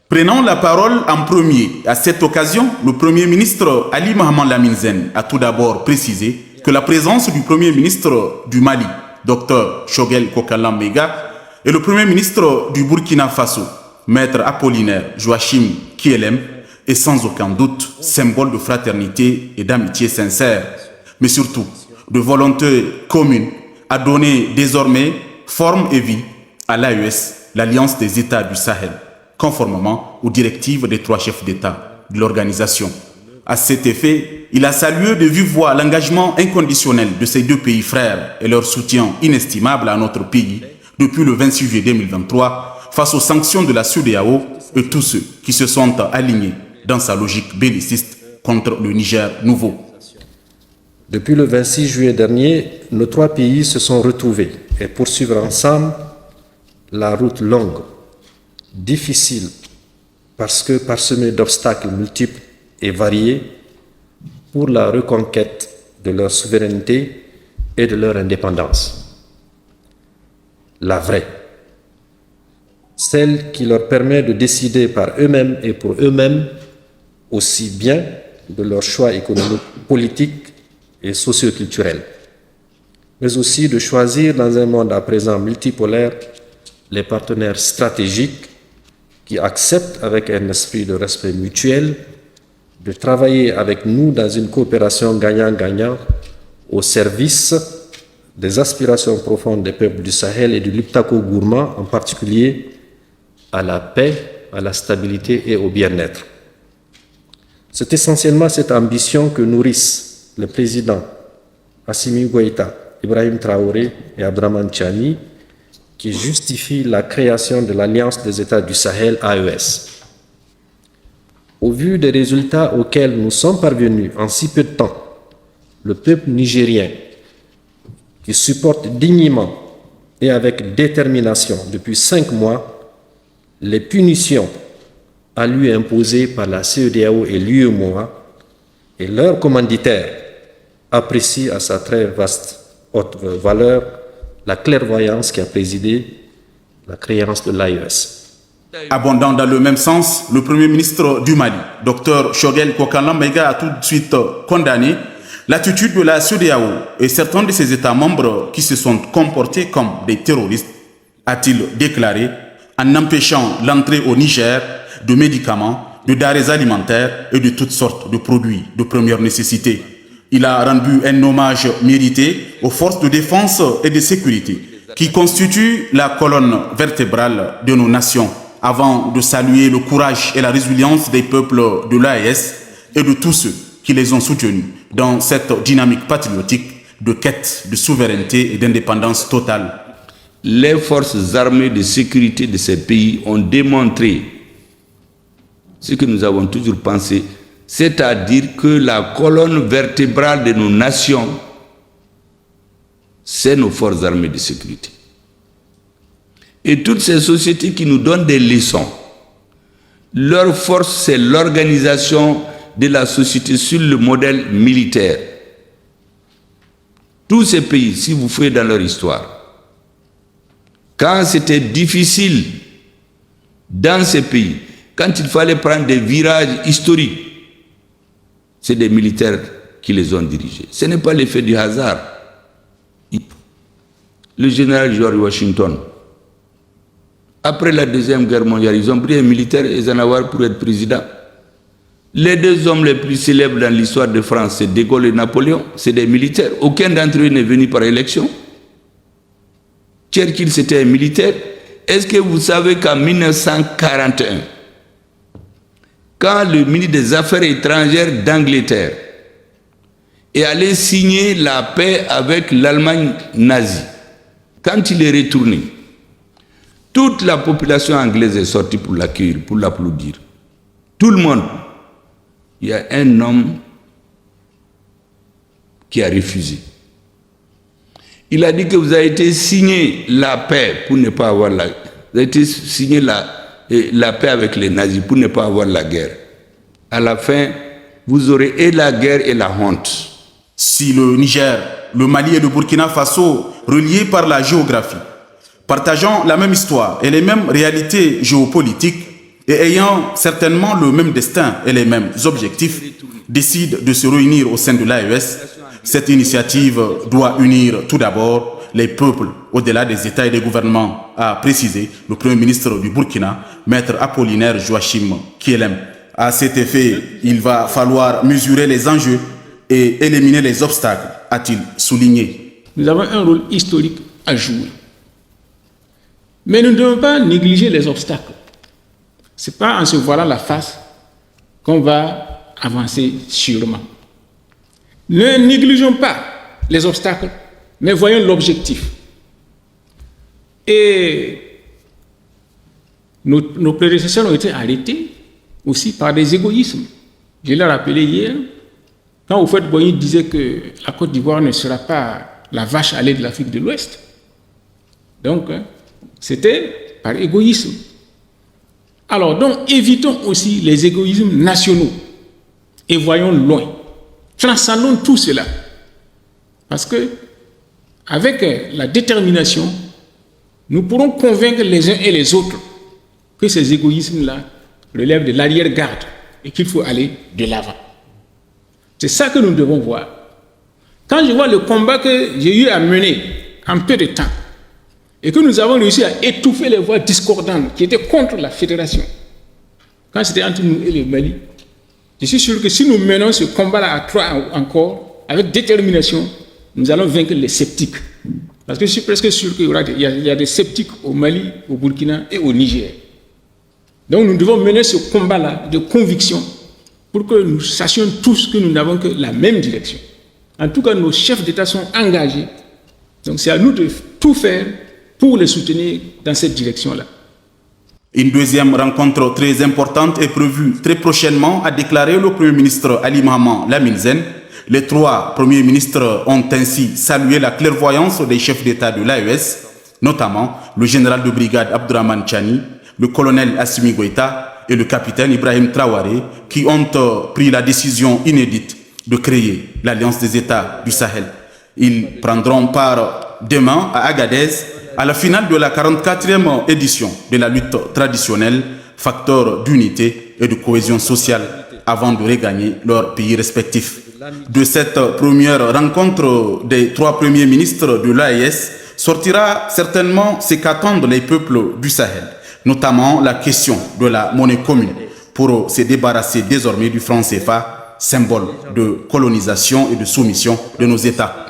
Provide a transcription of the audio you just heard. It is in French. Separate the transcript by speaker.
Speaker 1: Prenant la parole en premier à cette occasion, le Premier ministre Ali Mohamed Lamine Zen a tout d'abord précisé que la présence du Premier ministre du Mali, Dr Choguel Kokala Mega, et le Premier ministre du Burkina Faso, Maître Apollinaire Joachim Kielem, est sans aucun doute symbole de fraternité et d'amitié sincère, mais surtout de volonté commune à donner désormais forme et vie à l'AES, l'Alliance des États du Sahel, conformément aux directives des 3 chefs d'État de l'organisation. À cet effet, il a salué de vive voix l'engagement inconditionnel de ces 2 pays frères et leur soutien inestimable à notre pays depuis le 26 juillet 2023 face aux sanctions de la CEDEAO et tous ceux qui se sont alignés dans sa logique belliciste contre le Niger nouveau.
Speaker 2: Depuis le 26 juillet dernier, nos 3 pays se sont retrouvés et poursuivent ensemble la route longue, difficile, parce que parsemée d'obstacles multiples et variés pour la reconquête de leur souveraineté et de leur indépendance. La vraie, celle qui leur permet de décider par eux-mêmes et pour eux-mêmes aussi bien de leurs choix économiques, politiques et socioculturels, mais aussi de choisir dans un monde à présent multipolaire les partenaires stratégiques qui acceptent avec un esprit de respect mutuel de travailler avec nous dans une coopération gagnant-gagnant au service des aspirations profondes des peuples du Sahel et du Liptako Gourma, en particulier à la paix, à la stabilité et au bien-être. C'est essentiellement cette ambition que nourrissent le président Assimi Goïta, Ibrahim Traoré et Abdraman Tchani qui justifie la création de l'Alliance des États du Sahel AES. Au vu des résultats auxquels nous sommes parvenus en si peu de temps, le peuple nigérien, qui supporte dignement et avec détermination depuis 5 mois les punitions à lui imposées par la CEDEAO et l'UEMOA, et leurs commanditaires apprécient à sa très vaste haute valeur la clairvoyance qui a présidé la créance de l'AES.
Speaker 1: Abondant dans le même sens, le Premier ministre du Mali, Dr Choguel Kokala Mega, a tout de suite condamné l'attitude de la CEDEAO et certains de ses États membres qui se sont comportés comme des terroristes, a-t-il déclaré, en empêchant l'entrée au Niger de médicaments, de denrées alimentaires et de toutes sortes de produits de première nécessité. Il a rendu un hommage mérité aux forces de défense et de sécurité qui constituent la colonne vertébrale de nos nations, avant de saluer le courage et la résilience des peuples de l'AES et de tous ceux qui les ont soutenus dans cette dynamique patriotique de quête de souveraineté et d'indépendance totale.
Speaker 3: Les forces armées de sécurité de ces pays ont démontré ce que nous avons toujours pensé, c'est-à-dire que la colonne vertébrale de nos nations, c'est nos forces armées de sécurité. Et toutes ces sociétés qui nous donnent des leçons, leur force, c'est l'organisation de la société sur le modèle militaire. Tous ces pays, si vous fouillez dans leur histoire, quand c'était difficile dans ces pays, quand il fallait prendre des virages historiques, c'est des militaires qui les ont dirigés. Ce n'est pas l'effet du hasard. Le général George Washington, après la Deuxième Guerre mondiale, ils ont pris un militaire Eisenhower pour être président. Les 2 hommes les plus célèbres dans l'histoire de France, c'est De Gaulle et Napoléon, c'est des militaires. Aucun d'entre eux n'est venu par élection. Churchill, c'était un militaire. Est-ce que vous savez qu'en 1941, quand le ministre des Affaires étrangères d'Angleterre est allé signer la paix avec l'Allemagne nazie, quand il est retourné, toute la population anglaise est sortie pour l'accueillir, pour l'applaudir. Tout le monde. Il y a un homme qui a refusé. Il a dit que vous avez été signé la paix pour ne pas avoir la... Vous avez été signé la paix avec les nazis pour ne pas avoir la guerre. À la fin, vous aurez et la guerre et la honte.
Speaker 1: Si le Niger, le Mali et le Burkina Faso, reliés par la géographie, partageant la même histoire et les mêmes réalités géopolitiques, et ayant certainement le même destin et les mêmes objectifs, décident de se réunir au sein de l'AES. Cette initiative doit unir tout d'abord les peuples au-delà des États et des gouvernements, a précisé le Premier ministre du Burkina, Maître Apollinaire Joachim Kielem. À cet effet, il va falloir mesurer les enjeux et éliminer les obstacles, a-t-il souligné.
Speaker 4: Nous avons un rôle historique à jouer. Mais nous ne devons pas négliger les obstacles. Ce n'est pas en se voilant la face qu'on va avancer sûrement. Ne négligeons pas les obstacles, mais voyons l'objectif. Et nos prédécesseurs ont été arrêtés aussi par des égoïsmes. Je l'ai rappelé hier, quand Houphouët-Boigny disait que la Côte d'Ivoire ne sera pas la vache à lait de l'Afrique de l'Ouest. Donc, c'était par égoïsme. Alors, donc, évitons aussi les égoïsmes nationaux et voyons loin. Transcendons tout cela. Parce que, avec la détermination, nous pourrons convaincre les uns et les autres que ces égoïsmes-là relèvent de l'arrière-garde et qu'il faut aller de l'avant. C'est ça que nous devons voir. Quand je vois le combat que j'ai eu à mener en peu de temps et que nous avons réussi à étouffer les voix discordantes qui étaient contre la fédération, quand c'était entre nous et le Mali, je suis sûr que si nous menons ce combat-là à trois encore, avec détermination, nous allons vaincre les sceptiques. Parce que je suis presque sûr qu'il y a des sceptiques au Mali, au Burkina et au Niger. Donc nous devons mener ce combat-là de conviction pour que nous sachions tous que nous n'avons que la même direction. En tout cas, nos chefs d'État sont engagés. Donc c'est à nous de tout faire pour les soutenir dans cette direction-là.
Speaker 1: Une deuxième rencontre très importante est prévue très prochainement, a déclaré le Premier ministre Ali Mohamed Lamine Zen. Les trois premiers ministres ont ainsi salué la clairvoyance des chefs d'État de l'AES, notamment le général de brigade Abdourahmane Tchani, le colonel Assimi Goïta et le capitaine Ibrahim Traoré, qui ont pris la décision inédite de créer l'Alliance des États du Sahel. Ils prendront part demain à Agadez à la finale de la 44e édition de la lutte traditionnelle, facteur d'unité et de cohésion sociale, avant de regagner leurs pays respectifs. De cette première rencontre des trois premiers ministres de l'AES sortira certainement ce qu'attendent les peuples du Sahel, notamment la question de la monnaie commune, pour se débarrasser désormais du franc CFA, symbole de colonisation et de soumission de nos États.